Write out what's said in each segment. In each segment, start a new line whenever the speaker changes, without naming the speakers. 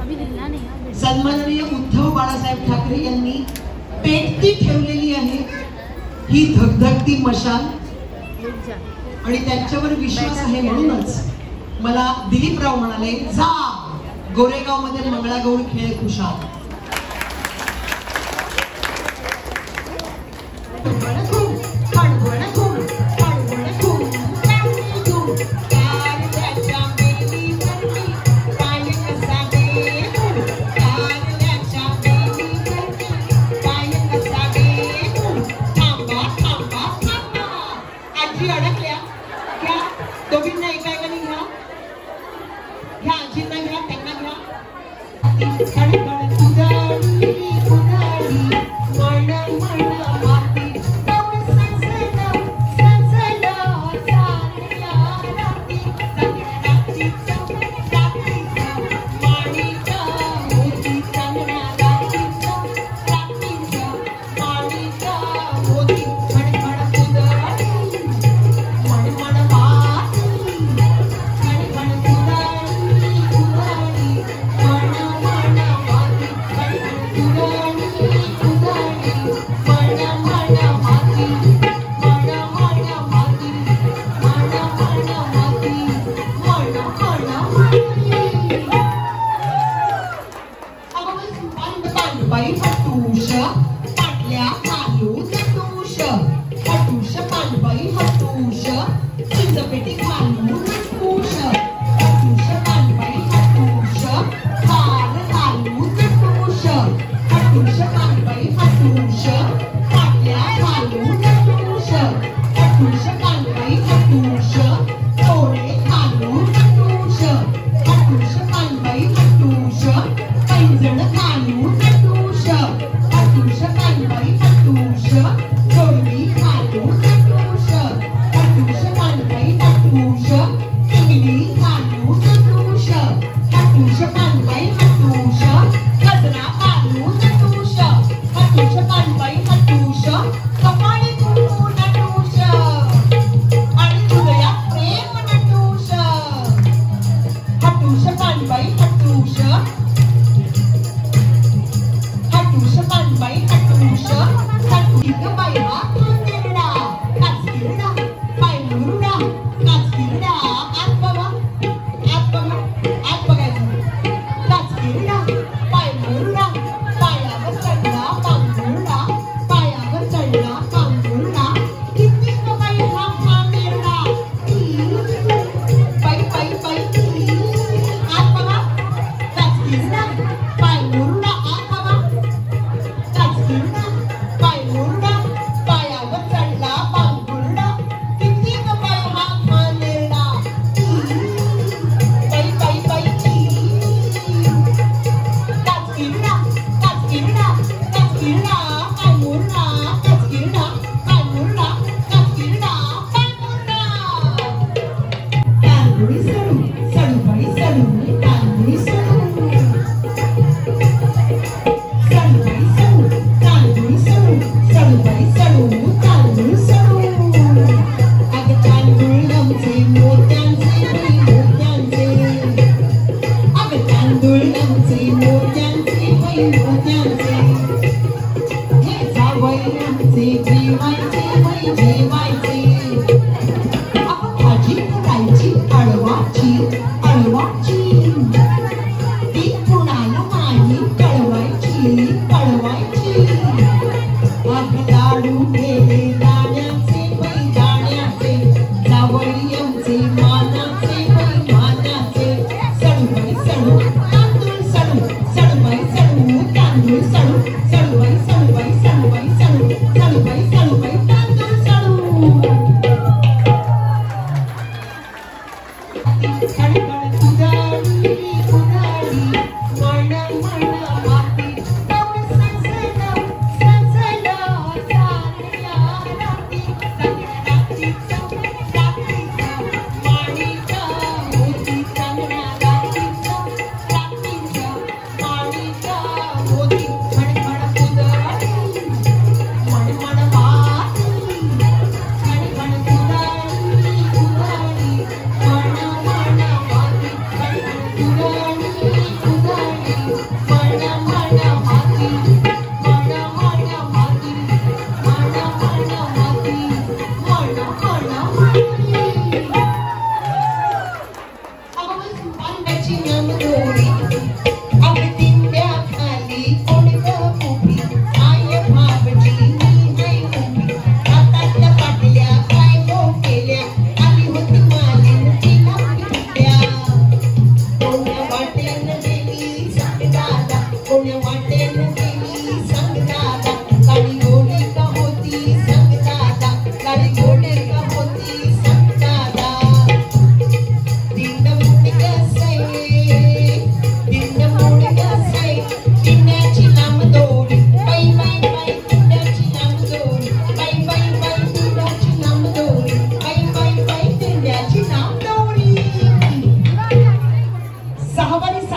सन्माननीय उद्धव बाळासाहेब ठाकरे यांनी पेटती ठेवलेली आहे ही धगधगती मशाल आणि त्यांच्यावर विश्वास आहे म्हणूनच मला दिलीपराव म्हणाले जा गोरेगाव मध्ये मंगळागौर खेळ खुशाल.
Sadu,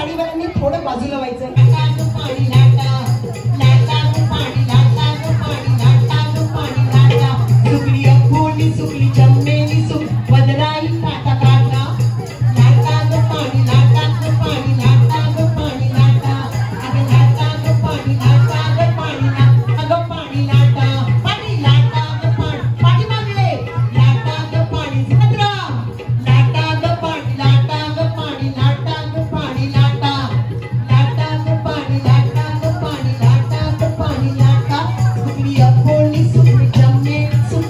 गाडीवाल्यांनी थोडं बाजूला व्हायचं. लाटा ग पाणी लाटा, लाटा ग पाणी लाटा ग पाणी लाटा ग पाणी लाटा. सुकली अकोली सुकली जमलेली सुक वदराई काटा काटा. लाटा ग पाणी लाटा ग पाणी लाटा ग पाणी लाटा. अगं लाटा ग पाणी लाटा ग पाणी लाटा ग पाणी लाटा. पाणी लाटा ग पाणी पाणी मागले. लाटा ग पाणी सुभद्रा. लाटा ग पाणी लाटा ग पाणी लाटा ग पाणी लाटा. लाटा ग पाणी लाटा ग पाणी लाटा ग पाणी लाटा. सुकली अकोली सुकली जमलेली सुक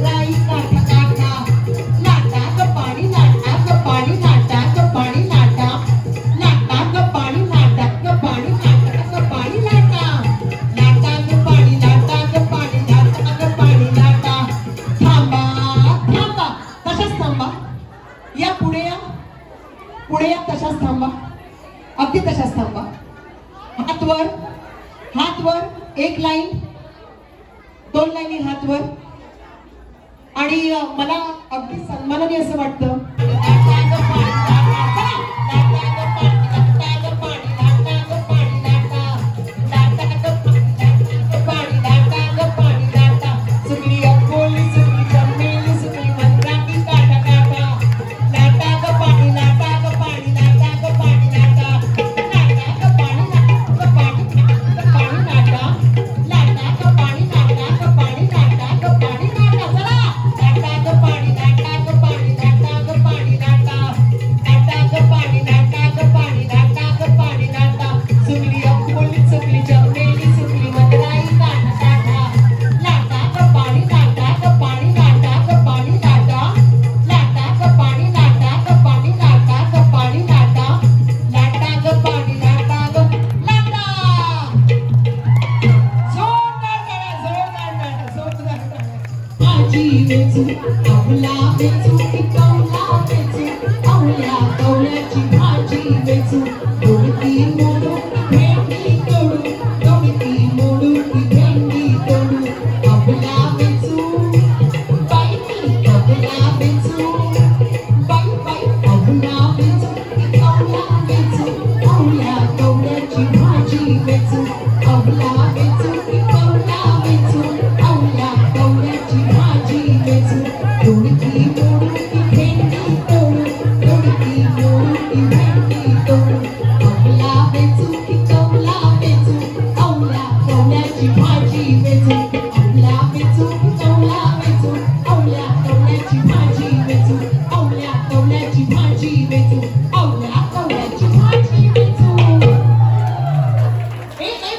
राई काटा काटा. लाटा ग पाणी लाटा ग पाणी लाटा ग पाणी लाटा. लाटा ग पाणी लाटा ग पाणी लाटा ग पाणी लाटा. लाटा ग पाणी लाटा ग पाणी लाटा ग पाणी लाटा. थांबा थांबा तशाच थांबा. या पुढे या पुढे या. तशाच थांबा. अगदी तशाच थांबा. हात वर हात वर. एक लाईन 2 लाईनी हात वर. आणि मला अगदी सन्मानाने असं वाटतं. लाटा ग पाणी लाटा. लाटा ग पाणी लाटा ग पाणी लाटा ग पाणी लाटा. लाटा ग पाणी लाटा ग पाणी लाटा. सुकली अकोली सुकली जमलेली सुकली वदराई काटा काटा. लाटा ग पाणी लाटा ग पाणी लाटा ग पाणी लाटा. लाटा ग पाणी लाटा ग पाणी लाटा ग पाणी लाटा. लाटा ग पाणी लाटा ग पाणी लाटा ग पाणी लाटा. चला. लाटा ग पाणी लाटा ग पाणी लाटा ग पाणी लाटा. लाटा ग पाणी लाटा ग पाणी लाटा ग पाणी लाटा. सुकली अकोली सुकली जमलेली सुकली वदराई काटा काटा. लाटा ग पाणी लाटा ग पाणी लाटा ग पाणी लाटा. लाटा ग पाणी लाटा ग पाणी लाटा ग पाणी लाटा. लाटा ग पाणी लाटा ग लाटा. जोरदार टाळ्या, जोरदार टाळ्या, जोरदार टाळ्या. आजी वेचू आवला वेचू पिकवला वेचू. आवल्या कवल्याची भाजी वेचू. दोडकी मोडू भेंडी तोडू. दोडकी मोडू की भेंडी तोडू. आवला वेचू बाई मी आवला वेचू. बाई बाई आवला वेचू पिकवला वेचू. आवल्या कवल्याची भाजी वेचू. आवला वेचू पिकवला वेचू. आवल्या कवल्याची भाजी वेचू. दोडकी मोडू की भेंडी तोडू. दोडकी मोडू की भेंडी तोडू. आवला वेचू पिकवला वेचू. आवल्या कवल्याची भाजी वेचू. आवला वेचू पिकवला वेचू. आवल्या कवल्याची भाजी वेचू. आवल्या कवल्याची भाजी वेचू. आवल्या कवल्याची भाजी वेचू.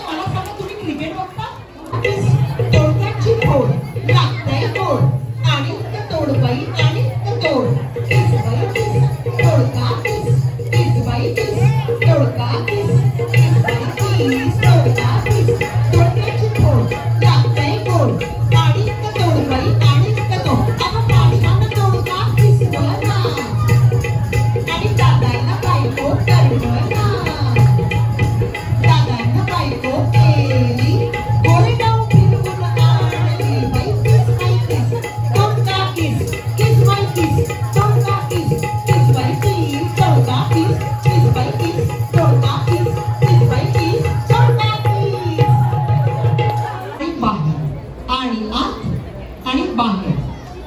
मला सांगा, तुम्ही क्रिकेट बघता? तोडक्याची फोड लागतंय गोड. आणि तोड बाई आणि तोड. किस बाई किस तोडका किस. किस बाई किस तोडका किस. किस बाई किस तोडका किस. तोडक्याची फोड लागतंय गोड. आणि तोड बाई आणि तोड. अगं पाडशानं तोडका किस बना. आणि दादांना बायको करवना. दादांना बायको केली. गोरेगाव फिरवून आणली बाई. किस बाई किस तोडका किस. किस बाई किस तोडका किस. किस बाई किस तोडका किस. किस बाई किस तोडका किस. किस बाई किस तोडका किस. आणि बाहेर आणि आत आणि बाहेर.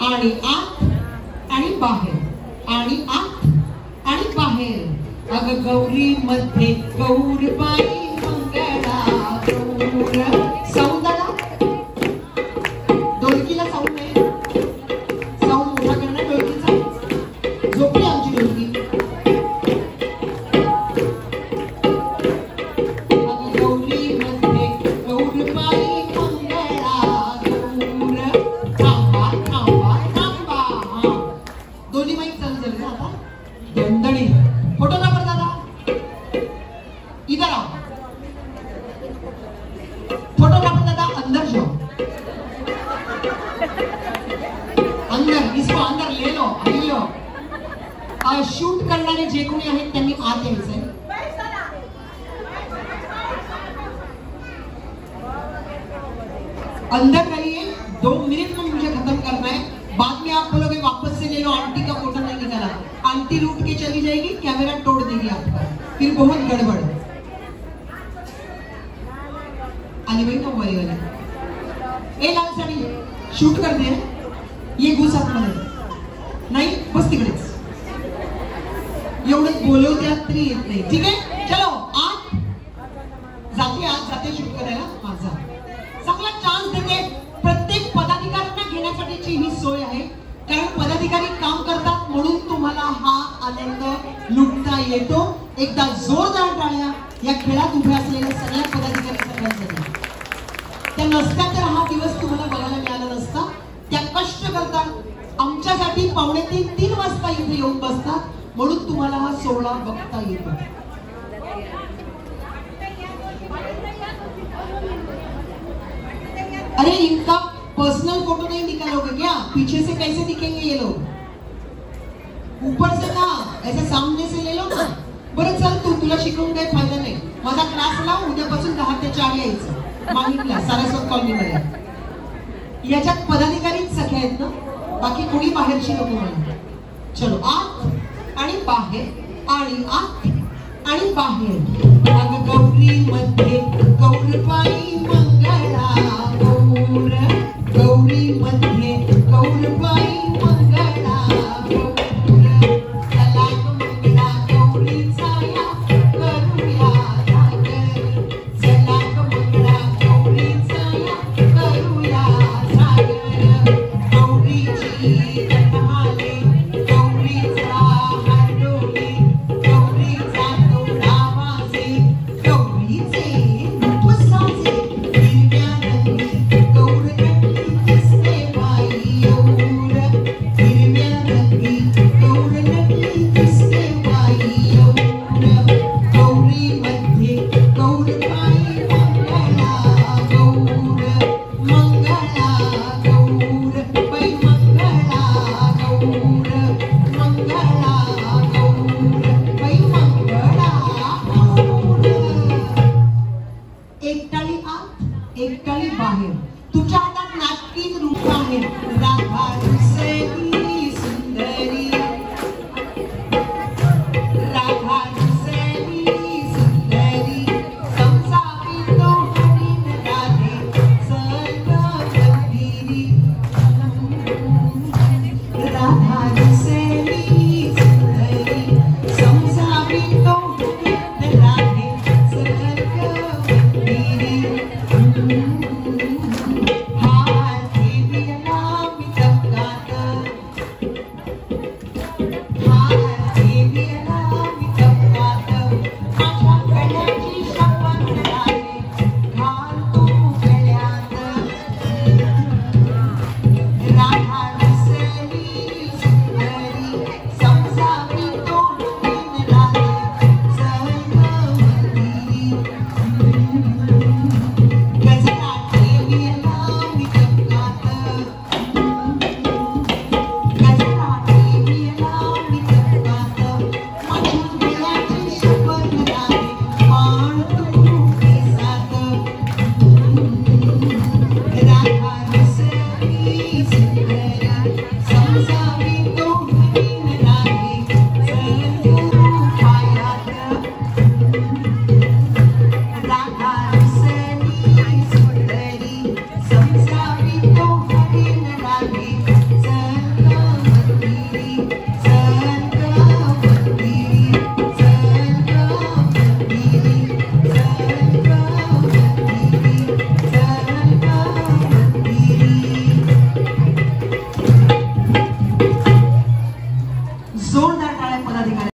आणि आत आणि बाहेर. आणि आत आणि बाहेर. अगं गौरी मध्ये गौरबाई मंगळा गौर. साऊंड आला. डोलकीला साऊंड नाही. साऊंड मोठा करणं डोलकीचा. झोपली आमची डोलकी. अगं गौरी मध्ये गौरबाई मंगळा गौर. थांबा थांबा थांबा. हा दोन्ही माईक चालू झाले ना आता. दणदणी. फोटोग्राफर दादा इधर आओ. फोटोग्राफर दादा अंदर जाओ. अंदर इसको अंदर ले लो. लो. शूट करणारे जे कोणी आहेत त्यांनी आत यायचंय. अंदर रहिए. 2 मिनट में मुझे खत्म करना है. बाद में आप बोलोगे वापस से ले लो. आंटी का फोटो नहीं निकाला. आंटी लूट के चली जाएगी. कैमरा तोड़ देगी आपका. फिर बहुत गड़बड़। आली बाई नऊवारी वाली, ए लाल साडी शूट करते, ये घुस आतमध्ये, नाही बस तिकडेच, एवढंच बोलवत्यात तरी येत नाही, ठीक आहे चलो आत जाते शूट करायला, माझा चांगला चान्स देते। प्रत्येक पदाधिकाऱ्यांना घेण्यासाठीची ही सोय आहे, कारण पदाधिकारी काम करतात म्हणून तुम्हाला हा आनंद लुटता येतो। एकदा जोरदार टाळ्या या खेळात उभे असलेल्या सगळ्या पदाधिकारी सगळ्यांसाठी। त्या नसत्या तर हा दिवस तुम्हाला बघायला मिळाला नसता। त्या कष्ट करतात, आमच्यासाठी 2:45-3 वाजता इथे येऊन बसतात, म्हणून तुम्हाला हा सोहळा बघता येतो। अरे इनका पर्सनल फोटो नहीं निकालोगे क्या? पीछे से कैसे दिखेंगे ये लोग? ऊपर से ना, ऐसे सामने से ले लो ना। बरं चल तुला शिकवून काही फायदा नाही, माझा क्लास लाव, उद्यापासून 10 ते 4 यायचं मागितला सारस्वत कॉलनीमध्ये। याच्यात पदाधिकारीच सख्या आहेत ना, बाकी कोणी बाहेरची लोक नाही। चलो आत आणि बाहेर आणि आत आणि बाहेर। मग गौरी मध्ये गौरबाई मंगळा गौर, गौरी मध्ये गौरबाई मंगळा गौर, चला मंगळा गौरीचा या करूया जागर, चला मंगळा गौरीचा या करूया जागर। गौरीची कथाले गौरीचा हाडोली, गौरीचा तोडा वाजे, गौरीचे रूप साजे, हिरव्या रंगी गौर नटली दिसते बाई गौर, हिरव्या रंगी गौर नटली दिसते बाई गौर। गौरी मध्ये गौरबाई मंगळा गौर, मंगळा गौर, बाई मंगळा गौर, मंगळा गौर, बाई मंगळा गौर। एक टाळी आत, एक टाळी बाहेर। तुमच्या हातात नाटकीन रूप आहे, राधा